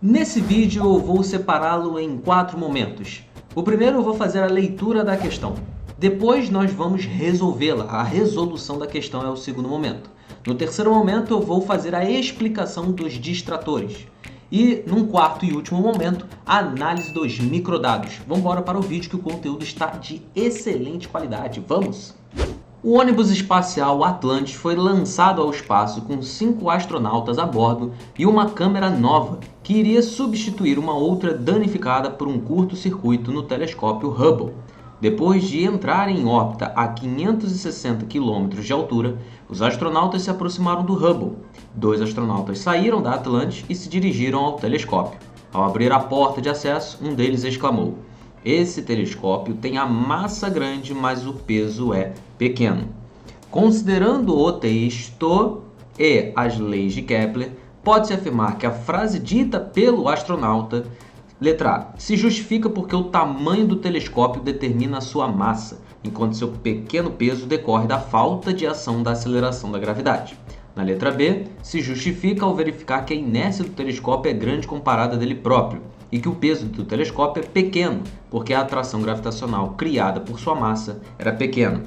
Nesse vídeo eu vou separá-lo em 4 momentos. O primeiro eu vou fazer a leitura da questão. Depois nós vamos resolvê-la. A resolução da questão é o segundo momento. No terceiro momento eu vou fazer a explicação dos distratores. E num quarto e último momento, a análise dos microdados. Vamos embora para o vídeo que o conteúdo está de excelente qualidade. Vamos! O ônibus espacial Atlantis foi lançado ao espaço com 5 astronautas a bordo e uma câmera nova, que iria substituir uma outra danificada por um curto-circuito no telescópio Hubble. Depois de entrar em órbita a 560 km de altura, os astronautas se aproximaram do Hubble. 2 astronautas saíram da Atlantis e se dirigiram ao telescópio. Ao abrir a porta de acesso, um deles exclamou: "Esse telescópio tem a massa grande, mas o peso é pequeno." Considerando o texto e as leis de Kepler, pode-se afirmar que a frase dita pelo astronauta, letra A, se justifica porque o tamanho do telescópio determina a sua massa, enquanto seu pequeno peso decorre da falta de ação da aceleração da gravidade. Na letra B, se justifica ao verificar que a inércia do telescópio é grande comparada a dele próprio, e que o peso do telescópio é pequeno, porque a atração gravitacional criada por sua massa era pequena.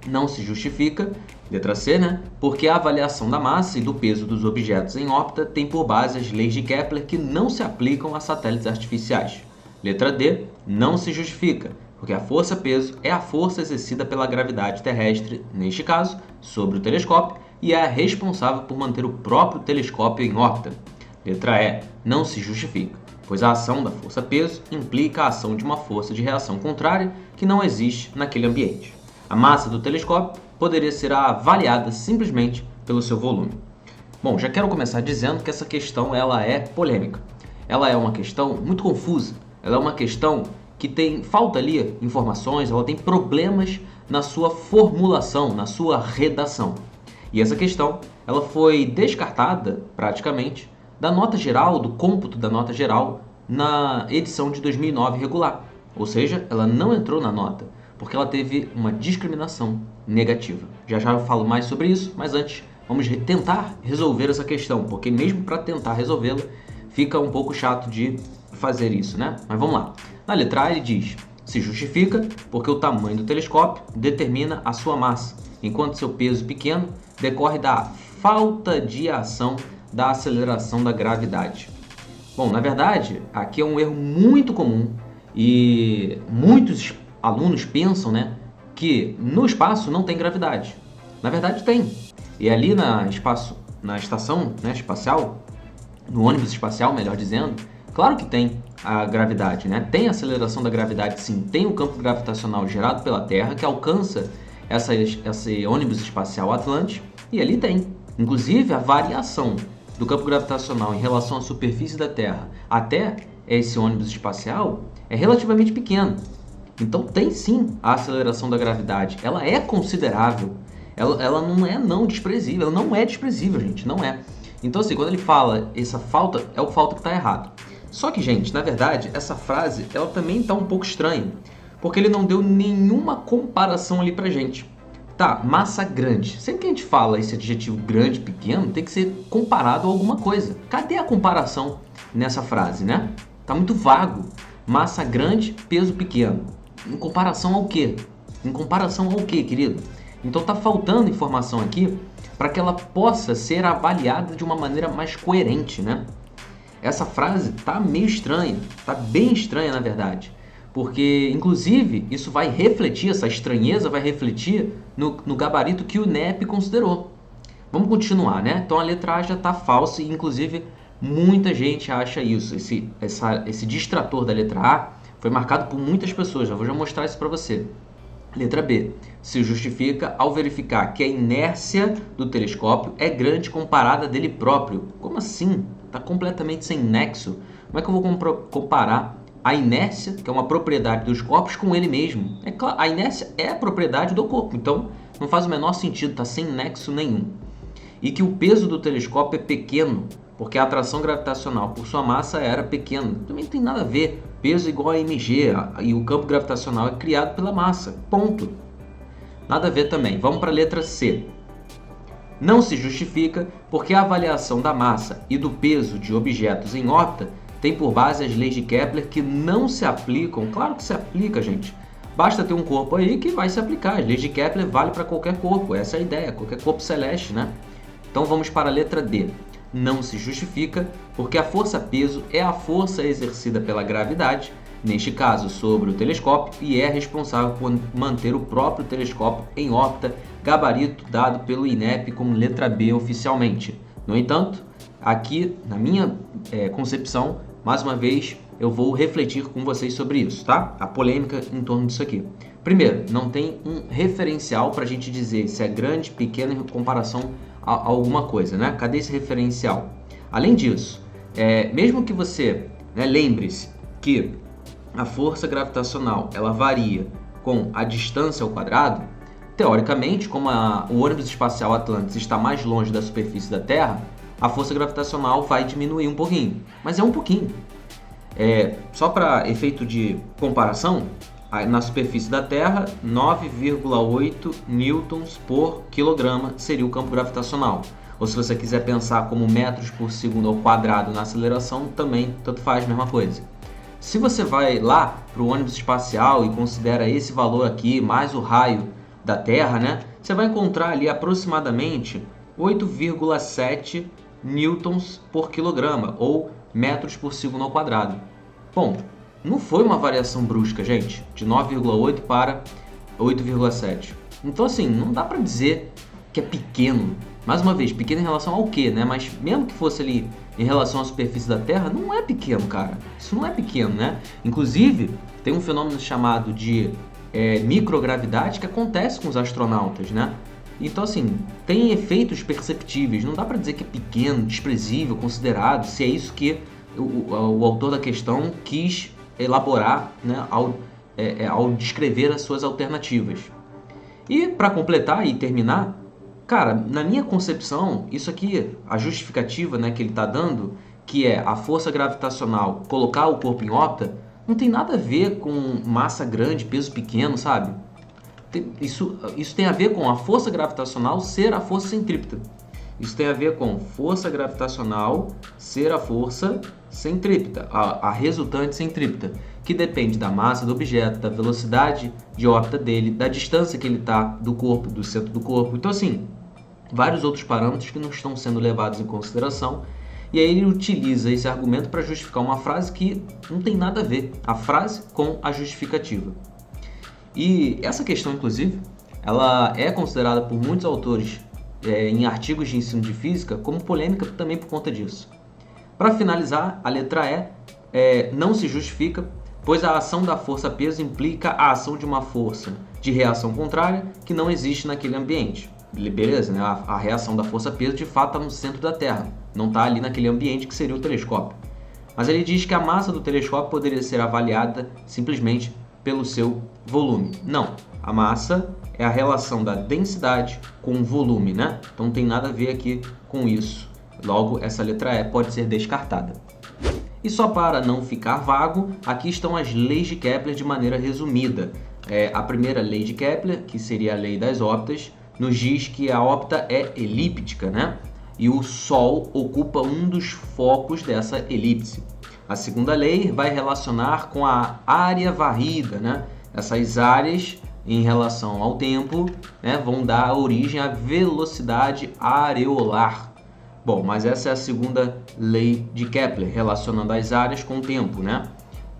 Não se justifica, letra C, porque a avaliação da massa e do peso dos objetos em órbita tem por base as leis de Kepler que não se aplicam a satélites artificiais. Letra D, não se justifica, porque a força-peso é a força exercida pela gravidade terrestre, neste caso, sobre o telescópio, e é a responsável por manter o próprio telescópio em órbita. Letra E, não se justifica, pois a ação da força-peso implica a ação de uma força de reação contrária que não existe naquele ambiente. A massa do telescópio poderia ser avaliada simplesmente pelo seu volume. Bom, já quero começar dizendo que essa questão ela é polêmica. Ela é uma questão muito confusa. Ela é uma questão que falta ali informações, ela tem problemas na sua formulação, na sua redação. E essa questão ela foi descartada praticamente da nota geral, do cômputo da nota geral na edição de 2009 regular. Ou seja, ela não entrou na nota, porque ela teve uma discriminação negativa. Já já eu falo mais sobre isso, mas antes vamos tentar resolver essa questão, porque mesmo para tentar resolvê-la, fica um pouco chato de fazer isso, né? Mas vamos lá. Na letra A ele diz: se justifica porque o tamanho do telescópio determina a sua massa, enquanto seu peso pequeno decorre da falta de ação da aceleração da gravidade. Bom, na verdade, aqui é um erro muito comum e muitos alunos pensam, que no espaço não tem gravidade. Na verdade tem. E ali na estação, espacial, no ônibus espacial, melhor dizendo, claro que tem a gravidade, Tem a aceleração da gravidade, sim. Tem o campo gravitacional gerado pela Terra que alcança esse ônibus espacial Atlantis, e ali tem. Inclusive, a variação do campo gravitacional em relação à superfície da Terra até esse ônibus espacial é relativamente pequena. Então tem sim a aceleração da gravidade. Ela é considerável. Ela não é não desprezível. Ela não é desprezível, gente. Não é. Então assim, quando ele fala essa falta, é o falta que está errado. Só que, gente, na verdade, essa frase ela também está um pouco estranha, porque ele não deu nenhuma comparação ali pra gente. Tá, massa grande. Sempre que a gente fala esse adjetivo grande, pequeno, tem que ser comparado a alguma coisa. Cadê a comparação nessa frase, Tá muito vago. Massa grande, peso pequeno. Em comparação ao quê? Em comparação ao quê, querido? Então tá faltando informação aqui para que ela possa ser avaliada de uma maneira mais coerente, Essa frase tá meio estranha, tá bem estranha na verdade. Porque, inclusive, isso vai refletir, essa estranheza vai refletir no gabarito que o INEP considerou. Vamos continuar, Então a letra A já está falsa e, inclusive, muita gente acha isso. Esse distrator da letra A foi marcado por muitas pessoas, já vou mostrar isso para você. Letra B, se justifica ao verificar que a inércia do telescópio é grande comparada dele próprio. Como assim? Está completamente sem nexo. Como é que eu vou comparar a inércia, que é uma propriedade dos corpos, com ele mesmo? É claro, a inércia é a propriedade do corpo, então não faz o menor sentido, está sem nexo nenhum. E que o peso do telescópio é pequeno, porque a atração gravitacional por sua massa era pequena. Também não tem nada a ver. Peso igual a mg, e o campo gravitacional é criado pela massa. Ponto. Nada a ver também. Vamos para a letra C. Não se justifica porque a avaliação da massa e do peso de objetos em órbita tem por base as leis de Kepler que não se aplicam. Claro que se aplica, gente. Basta ter um corpo aí que vai se aplicar. As leis de Kepler valem para qualquer corpo, essa é a ideia, qualquer corpo celeste, né? Então vamos para a letra D. Não se justifica porque a força-peso é a força exercida pela gravidade, neste caso sobre o telescópio, e é responsável por manter o próprio telescópio em órbita, gabarito dado pelo INEP como letra B oficialmente. No entanto, aqui na minha concepção, mais uma vez, eu vou refletir com vocês sobre isso, tá? A polêmica em torno disso aqui. Primeiro, não tem um referencial para a gente dizer se é grande, pequeno em comparação a alguma coisa, né? Cadê esse referencial? Além disso, mesmo que você lembre-se que a força gravitacional ela varia com a distância ao quadrado, teoricamente, como o ônibus espacial Atlantis está mais longe da superfície da Terra, a força gravitacional vai diminuir um pouquinho, mas é um pouquinho. Só para efeito de comparação, na superfície da Terra, 9,8 newtons por quilograma seria o campo gravitacional. Ou se você quiser pensar como metros por segundo ao quadrado na aceleração, também tanto faz a mesma coisa. Se você vai lá para o ônibus espacial e considera esse valor aqui, mais o raio da Terra, né, você vai encontrar ali aproximadamente 8,7 newtons por quilograma, ou metros por segundo ao quadrado. Bom, não foi uma variação brusca, gente, de 9,8 para 8,7. Então, assim, não dá para dizer que é pequeno. Mais uma vez, pequeno em relação ao quê, né? Mas mesmo que fosse ali em relação à superfície da Terra, não é pequeno, cara. Isso não é pequeno, né? Inclusive, tem um fenômeno chamado de microgravidade que acontece com os astronautas, né? Então, assim, tem efeitos perceptíveis. Não dá para dizer que é pequeno, desprezível, considerado, se é isso que o autor da questão quis elaborar, né, ao descrever as suas alternativas. E para completar e terminar, cara, na minha concepção, isso aqui, a justificativa, né, que ele está dando, que é a força gravitacional colocar o corpo em órbita, não tem nada a ver com massa grande, peso pequeno, sabe? Isso tem a ver com a força gravitacional ser a força centrípeta. Isso tem a ver com força gravitacional ser a força centrípeta, a resultante centrípeta, que depende da massa do objeto, da velocidade de órbita dele, da distância que ele está do corpo, do centro do corpo. Então, assim, vários outros parâmetros que não estão sendo levados em consideração. E aí ele utiliza esse argumento para justificar uma frase que não tem nada a ver, a frase com a justificativa. E essa questão, inclusive, ela é considerada por muitos autores em artigos de ensino de física como polêmica também por conta disso. Para finalizar, a letra E não se justifica, pois a ação da força-peso implica a ação de uma força de reação contrária que não existe naquele ambiente. Beleza, né? A reação da força-peso de fato está no centro da Terra, não está ali naquele ambiente que seria o telescópio. Mas ele diz que a massa do telescópio poderia ser avaliada simplesmente pelo seu volume. Não, a massa é a relação da densidade com o volume, né? Então não tem nada a ver aqui com isso. Logo, essa letra E pode ser descartada. E só para não ficar vago, aqui estão as leis de Kepler de maneira resumida. A primeira lei de Kepler, que seria a lei das órbitas, nos diz que a órbita é elíptica, né? E o Sol ocupa um dos focos dessa elipse. A segunda lei vai relacionar com a área varrida, né? Essas áreas, em relação ao tempo, né, vão dar origem à velocidade areolar. Bom, mas essa é a segunda lei de Kepler, relacionando as áreas com o tempo, né?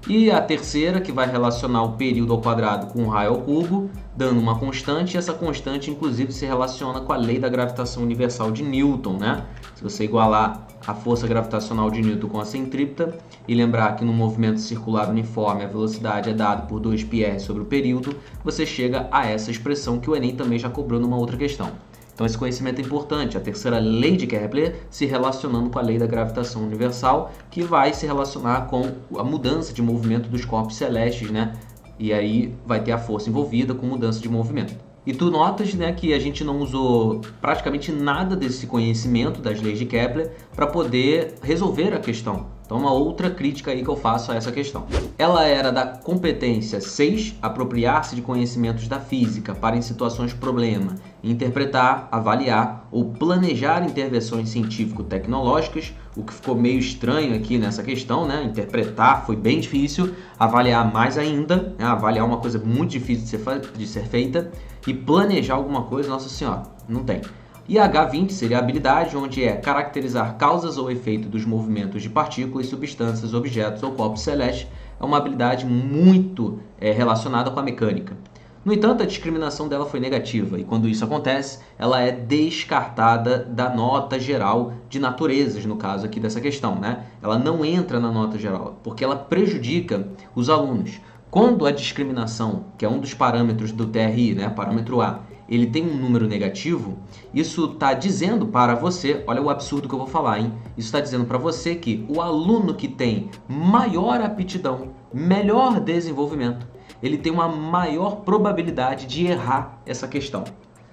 E a terceira, que vai relacionar o período ao quadrado com o raio ao cubo, dando uma constante, e essa constante, inclusive, se relaciona com a lei da gravitação universal de Newton, né? Se você igualar a força gravitacional de Newton com a centrípeta e lembrar que no movimento circular uniforme a velocidade é dada por 2πr sobre o período, você chega a essa expressão que o Enem também já cobrou numa outra questão. Então esse conhecimento é importante, a terceira lei de Kepler se relacionando com a lei da gravitação universal, que vai se relacionar com a mudança de movimento dos corpos celestes, né? E aí vai ter a força envolvida com mudança de movimento. E tu notas, né, que a gente não usou praticamente nada desse conhecimento das leis de Kepler para poder resolver a questão. Então, uma outra crítica aí que eu faço a essa questão. Ela era da competência 6, apropriar-se de conhecimentos da física para, em situações problema, interpretar, avaliar ou planejar intervenções científico-tecnológicas, o que ficou meio estranho aqui nessa questão, né? Interpretar foi bem difícil, avaliar mais ainda, né? Avaliar uma coisa muito difícil de ser feita, e planejar alguma coisa, nossa senhora, não tem. E H20 seria a habilidade, onde é caracterizar causas ou efeito dos movimentos de partículas, substâncias, objetos ou corpos celestes. É uma habilidade muito relacionada com a mecânica. No entanto, a discriminação dela foi negativa, e quando isso acontece, ela é descartada da nota geral de naturezas, no caso aqui dessa questão, né? Ela não entra na nota geral, porque ela prejudica os alunos. Quando a discriminação, que é um dos parâmetros do TRI, né, parâmetro A, ele tem um número negativo, isso está dizendo para você, olha o absurdo que eu vou falar, hein? Isso está dizendo para você que o aluno que tem maior aptidão, melhor desenvolvimento, ele tem uma maior probabilidade de errar essa questão.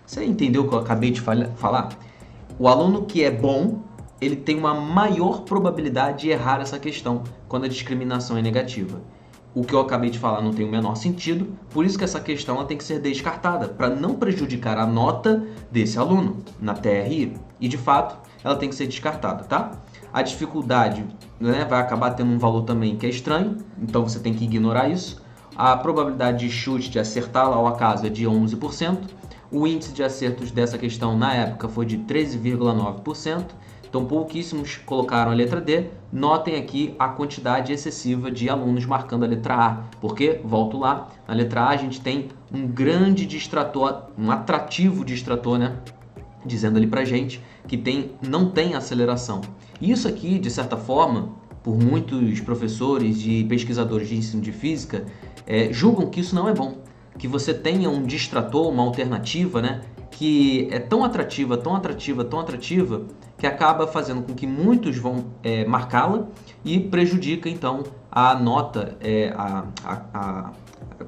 Você entendeu o que eu acabei de falar? O aluno que é bom, ele tem uma maior probabilidade de errar essa questão quando a discriminação é negativa. O que eu acabei de falar não tem o menor sentido, por isso que essa questão ela tem que ser descartada, para não prejudicar a nota desse aluno na TRI. E, de fato, ela tem que ser descartada, tá? A dificuldade, né, vai acabar tendo um valor também que é estranho, então você tem que ignorar isso. A probabilidade de chute de acertá-la ao acaso é de 11%. O índice de acertos dessa questão na época foi de 13,9%. Então, pouquíssimos colocaram a letra D. Notem aqui a quantidade excessiva de alunos marcando a letra A, porque, volto lá, na letra A a gente tem um grande distrator, um atrativo distrator, né? Dizendo ali pra gente que não tem aceleração. Isso aqui, de certa forma, por muitos professores e pesquisadores de ensino de física, julgam que isso não é bom. Que você tenha um distrator, uma alternativa, né? Que é tão atrativa, tão atrativa, tão atrativa, que acaba fazendo com que muitos vão marcá-la e prejudica, então, a nota,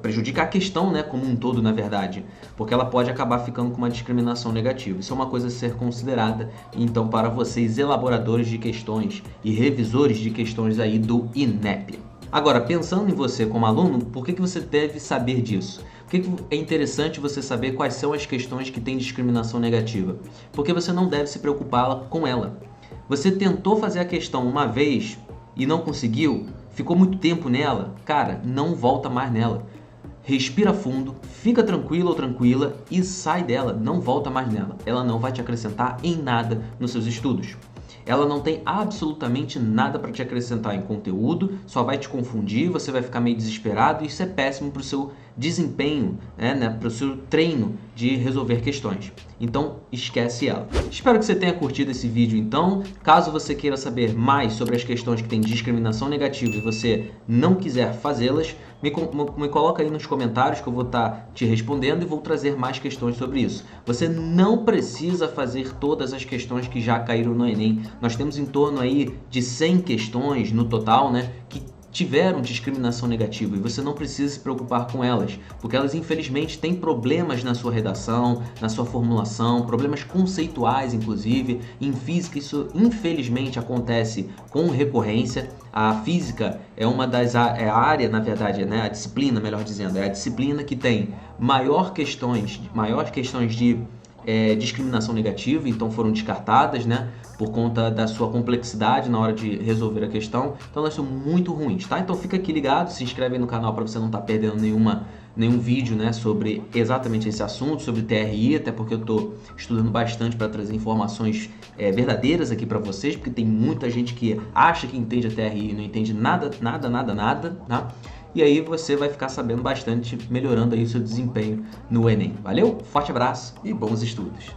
prejudica a questão, né, como um todo, na verdade, porque ela pode acabar ficando com uma discriminação negativa. Isso é uma coisa a ser considerada, então, para vocês, elaboradores de questões e revisores de questões aí do INEP. Agora, pensando em você como aluno, por que você deve saber disso? Por que é interessante você saber quais são as questões que têm discriminação negativa? Porque você não deve se preocupar com ela. Você tentou fazer a questão uma vez e não conseguiu, ficou muito tempo nela, cara, não volta mais nela. Respira fundo, fica tranquilo ou tranquila e sai dela, não volta mais nela. Ela não vai te acrescentar em nada nos seus estudos. Ela não tem absolutamente nada para te acrescentar em conteúdo, só vai te confundir, você vai ficar meio desesperado e isso é péssimo para o seu desempenho, né, para o seu treino de resolver questões. Então, esquece ela. Espero que você tenha curtido esse vídeo então. Caso você queira saber mais sobre as questões que têm discriminação negativa e você não quiser fazê-las, me coloca aí nos comentários que eu vou estar te respondendo e vou trazer mais questões sobre isso. Você não precisa fazer todas as questões que já caíram no Enem. Nós temos em torno aí de 100 questões no total, né, que tiveram discriminação negativa e você não precisa se preocupar com elas, porque elas infelizmente têm problemas na sua redação, na sua formulação, problemas conceituais inclusive. Em física isso infelizmente acontece com recorrência. A física é uma das a área, na verdade, né, a disciplina, melhor dizendo, é a disciplina que tem maiores questões de discriminação negativa, então foram descartadas, né, por conta da sua complexidade na hora de resolver a questão. Então elas são muito ruins, tá? Então fica aqui ligado, se inscreve aí no canal para você não estar perdendo nenhum vídeo, né, sobre exatamente esse assunto, sobre TRI, até porque eu estou estudando bastante para trazer informações verdadeiras aqui para vocês, porque tem muita gente que acha que entende a TRI e não entende nada, tá? E aí você vai ficar sabendo bastante, melhorando aí o seu desempenho no Enem. Valeu? Forte abraço e bons estudos!